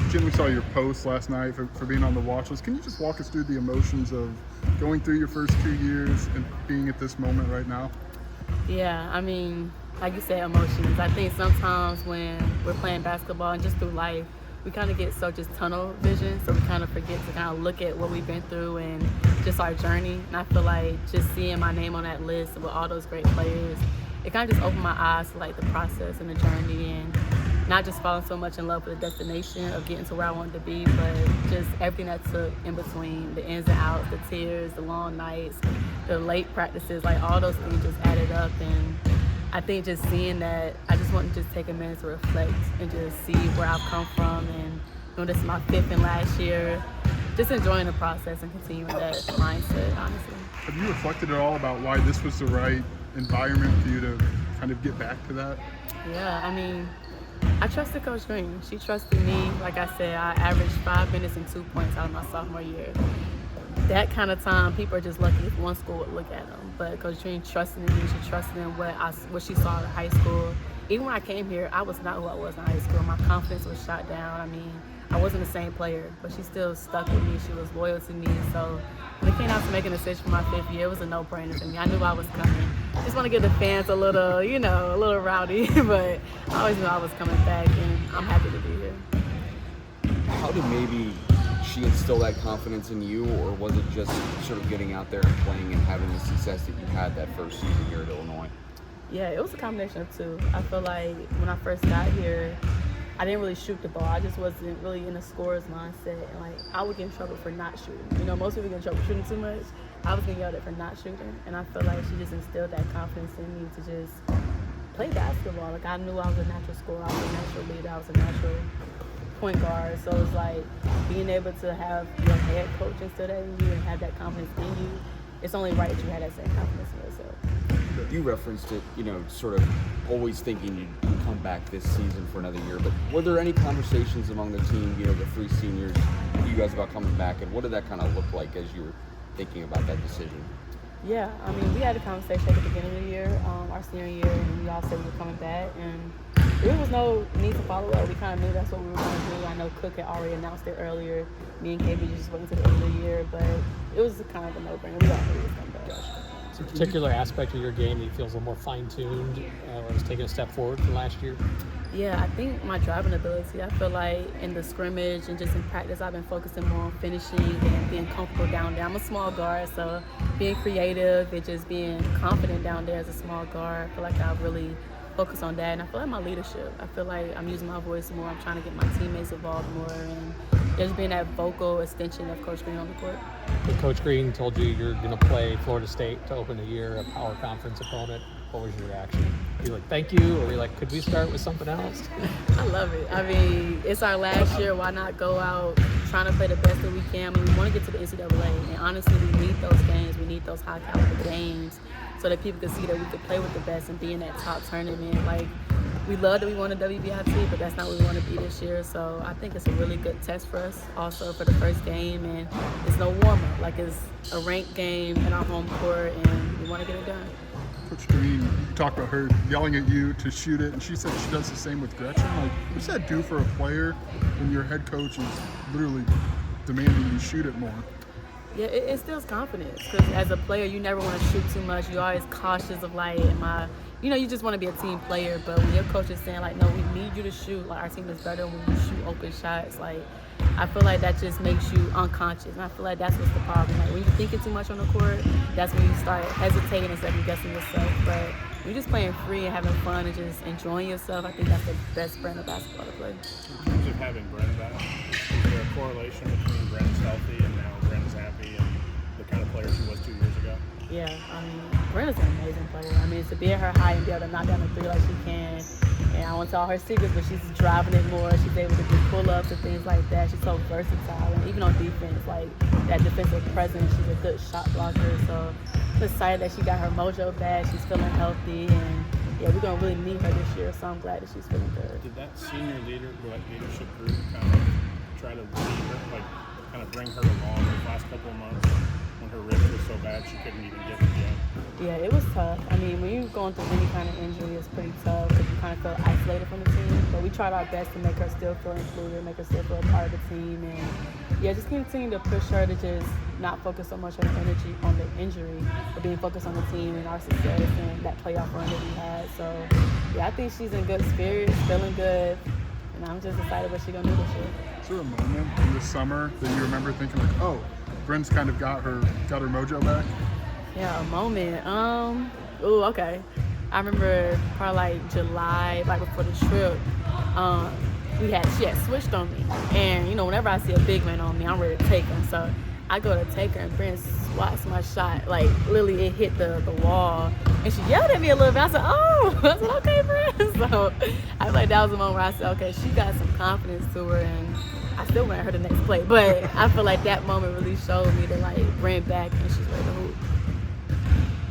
Jen, we saw your post last night for being on the watch list. Can you just walk us through the emotions of going through your first 2 years and being at this moment right now? Yeah, I mean, like you said, emotions. I think sometimes when we're playing basketball and just through life, we kind of get so just tunnel vision, so we kind of forget to kind of look at what we've been through and just our journey. And I feel like just seeing my name on that list with all those great players, it kind of just opened my eyes to like the process and the journey, and not just falling so much in love with the destination of getting to where I wanted to be, but just everything that took in between, the ins and outs, the tears, the long nights, the late practices, like all those things just added up. And I think just seeing that, I just want to just take a minute to reflect and just see where I've come from. And you know, this is my 5th and last year. Just enjoying the process and continuing that mindset, honestly. Have you reflected at all about why this was the right environment for you to kind of get back to that? Yeah, I mean, I trusted Coach Green. She trusted me. Like I said, I averaged 5 minutes and 2 points out of my sophomore year. That kind of time, people are just lucky if one school would look at them. But Coach Green trusted in me. She trusted in what she saw in high school. Even when I came here, I was not who I was in high school. My confidence was shot down. I mean, I wasn't the same player, but she still stuck with me. She was loyal to me. So when it came out to making a decision for my 5th year, it was a no-brainer for me. I knew I was coming. Just want to give the fans a little rowdy, but I always knew I was coming back, and I'm happy to be here. How did maybe she instill that confidence in you, or was it just sort of getting out there and playing and having the success that you had that first season here at Illinois? Yeah, it was a combination of two. I feel like when I first got here, I didn't really shoot the ball. I just wasn't really in a scorer's mindset. And like, I would get in trouble for not shooting. You know, most people get in trouble for shooting too much. I was getting yelled at for not shooting. And I feel like she just instilled that confidence in me to just play basketball. Like, I knew I was a natural scorer. I was a natural leader. I was a natural point guard. So it's like being able to have your head coach instill that in you and have that confidence in you, it's only right that you had that same confidence in yourself. You referenced it, sort of always thinking you'd come back this season for another year, but were there any conversations among the team, the 3 seniors, you guys about coming back, and what did that kind of look like as you were thinking about that decision? Yeah, I mean, we had a conversation at the beginning of the year, our senior year, and we all said we were coming back, and there was no need to follow up. We kind of knew that's what we were going to do. I know Cook had already announced it earlier. Me and KB just waiting until the end of the year, but it was kind of a no-brainer. We all knew it was coming back. Is there a particular aspect of your game that you feel is a little more fine-tuned or is taking a step forward from last year? Yeah, I think my driving ability. I feel like in the scrimmage and just in practice, I've been focusing more on finishing and being comfortable down there. I'm a small guard, so being creative and just being confident down there as a small guard, I feel like I've really focused on that. And I feel like my leadership. I feel like I'm using my voice more. I'm trying to get my teammates involved more, and just being that vocal extension of Coach Green on the court. When Coach Green told you you're going to play Florida State to open the year, a power conference opponent, what was your reaction? Were you like, thank you? Or were you like, could we start with something else? I love it. I mean, it's our last year. Why not go out trying to play the best that we can? I mean, we want to get to the NCAA. And honestly, we need those games. We need those high caliber games so that people can see that we can play with the best and be in that top tournament. Like, we love that we won a WBIT, but that's not what we want to be this year. So I think it's a really good test for us also for the first game. And it's no warm-up. Like, it's a ranked game in our home court, and we want to get it done. Coach Green, you talked about her yelling at you to shoot it, and she said she does the same with Gretchen. Like, what does that do for a player when your head coach is literally demanding you shoot it more? Yeah, it instills confidence, because as a player, you never want to shoot too much. You're always cautious of, like, you just want to be a team player, but when your coach is saying, like, no, we need you to shoot, like, our team is better when you shoot open shots, like, I feel like that just makes you unconscious, and I feel like that's what's the problem. Like, when you're thinking too much on the court, that's when you start hesitating and second-guessing yourself. But when you're just playing free and having fun and just enjoying yourself, I think that's the best brand of basketball to play. In terms of having Brent back, is there a correlation between Brent's healthy and now Brent's happy and the kind of player she was 2 years ago? Yeah, I mean, Brenna's an amazing player. I mean, to be at her high and be able to knock down the three like she can, and I won't tell her secrets, but she's driving it more. She's able to do pull-ups and things like that. She's so versatile, and even on defense, like that defensive presence, she's a good shot blocker. So I'm excited that she got her mojo back. She's feeling healthy, and yeah, we're gonna really need her this year. So I'm glad that she's feeling good. Did that senior leadership group kind of try to lead her, like kind of bring her along the last couple of months? when her wrist was so bad she couldn't even get to the gym? Yeah, it was tough. I mean, when you're going through any kind of injury, it's pretty tough because you kind of feel isolated from the team. But we tried our best to make her still feel included, make her still feel a part of the team, and yeah, just continue to push her to just not focus so much on the energy on the injury, but being focused on the team and our success and that playoff run that we had. So yeah, I think she's in good spirits, feeling good, and I'm just excited what she's gonna do this year. Is there a moment in the summer that you remember thinking like, oh, Bryn's kind of got her mojo back? Yeah, a moment. Okay. I remember probably like July, right before the trip. She had switched on me, and whenever I see a big man on me, I'm ready to take him. So I go to take her, and Bryn swats my shot. Like literally, it hit the wall, and she yelled at me a little bit. I said, "Oh," I said, "Okay, Bryn." So I feel like that was the moment where I said, "Okay, she got some confidence to her," and I still want her the next play. But I feel like that moment really showed me that like Bryn back, and she's ready to hoop.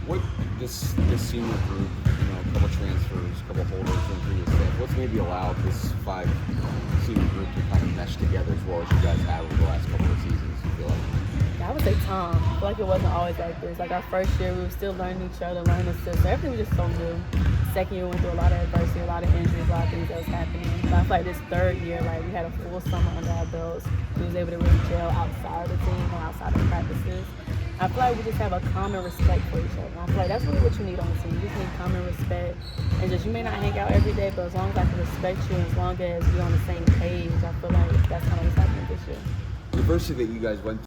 What this senior group, a couple transfers, a couple holders, and staff, what's maybe allowed this 5 senior group to kind of mesh together as well as you guys have over the last couple of seasons? You feel like? Yeah, I would say Tom. I feel like it wasn't always like this. Like our first year, we were still learning each other, learning the system. Everything was just so new. Second year, we went through a lot of adversity, a lot of injuries, a lot of things that was happening. But I feel like this third year, like we had a full summer under our belts. We was able to really gel outside of the team and outside of practices. I feel like we just have a common respect for each other. I feel like that's really what you need on the team. You just need common respect. And just, you may not hang out every day, but as long as I can respect you and as long as we're on the same page, I feel like that's kind of what's happening this year. The adversity that you guys went through